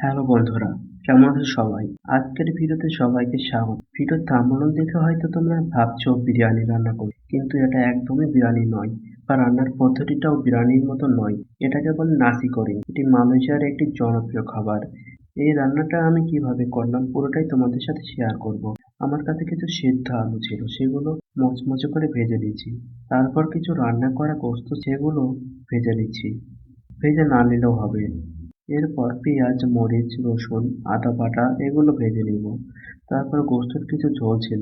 Hello বন্ধুরা, কেমন আছো সবাই? আজকের ভিডিওতে সবাইকে স্বাগত। ভিডিওর থাম্বনেল দেখে হয়তো তোমরা ভাবছো বিরিয়ানি রান্না করব, কিন্তু এটা একদমই বিরিয়ানি নয় বা রান্নার পদ্ধতিটাও বিরিয়ানির মতো নয়। এটাকে বলে নাসি করিম। এটি মালয়েশিয়ার একটি জনপ্রিয় খাবার। এই রান্নাটা আমি কিভাবে করলাম পুরোটাই তোমাদের সাথে শেয়ার করব। আমার কাছে কিছু সেদ্ধ আলু ছিল, সেগুলো মচমচে করে ভেজে নিয়েছি। তারপর কিছু রান্না করা গোস্ত, সেগুলো ভেজে নিচ্ছি। ভেজে না নিলেও হবে। এরপর পেঁয়াজ, মরিচ, রসুন, আদা বাটা এগুলো ভেজে নিব। তারপর গোস্তের কিছু ঝোল ছিল,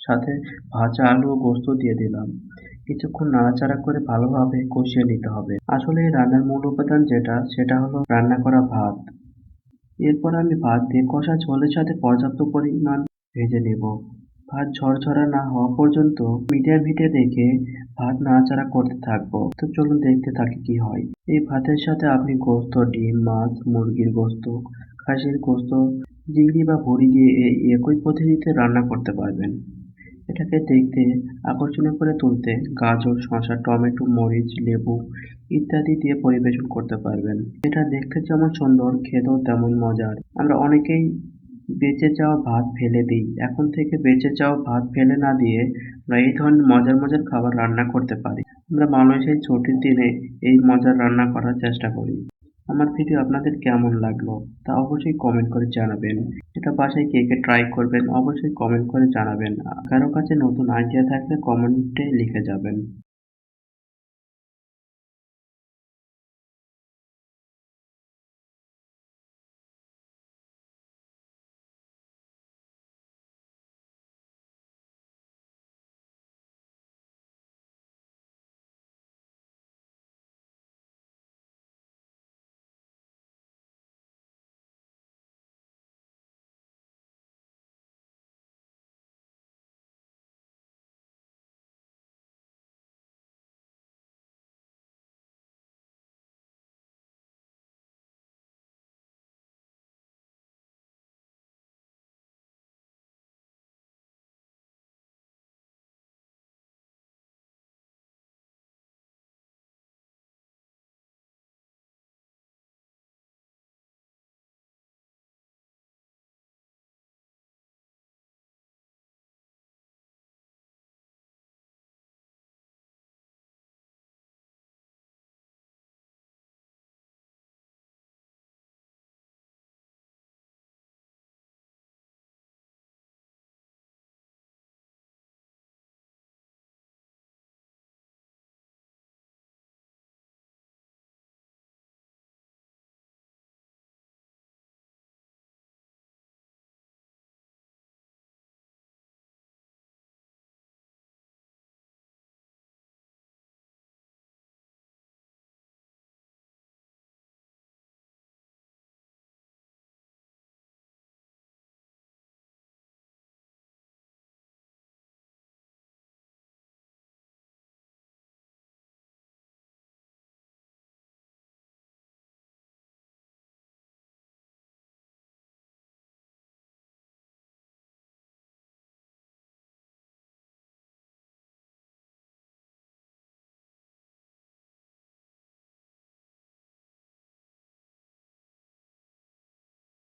সাথে ভাজা আলু ও গোস্ত দিয়ে দিলাম। কিছুক্ষণ নাড়াচাড়া করে ভালোভাবে কষিয়ে নিতে হবে। আসলে এই রান্নার মূল উপাদান যেটা, সেটা হলো রান্না করা ভাত। এরপর আমি ভাত দিয়ে কষা ঝোলের সাথে পর্যাপ্ত পরিমাণ ভেজে নেব। ভাত ঝরঝরা না হওয়া পর্যন্ত মিডিয়াম হিটে রেখে ভাত নাড়াচাড়া করতে থাকবো। তো চলুন দেখতে থাকি কি হয়। এই ভাতের সাথে আপনি গোস্ত, ডিম, মাছ, মুরগির গোস্ত, খাসির গোস্ত, চিংড়ি বা ভুড়ি দিয়ে এই একই পদ্ধতিতে রান্না করতে পারবেন। এটাকে দেখতে আকর্ষণীয় করে তুলতে গাজর, শসা, টমেটো, মরিচ, লেবু ইত্যাদি দিয়ে পরিবেশন করতে পারবেন। এটা দেখতে যেমন সুন্দর, খেতেও তেমন মজার। আমরা অনেকেই বেঁচে যাওয়া ভাত ফেলে দিই। এখন থেকে বেঁচে যাওয়া ভাত ফেলে না দিয়ে আমরা এই ধরনের মজার মজার খাবার রান্না করতে পারি। আমরা মালয়েশিয়ায় ছুটির দিনে এই মজার রান্না করার চেষ্টা করি। আমার ভিডিও আপনাদের কেমন লাগলো তা অবশ্যই কমেন্ট করে জানাবেন। এটা বাসায় কে কে ট্রাই করবেন অবশ্যই কমেন্ট করে জানাবেন। কারো কাছে নতুন আইডিয়া থাকলে কমেন্টে লিখে যাবেন।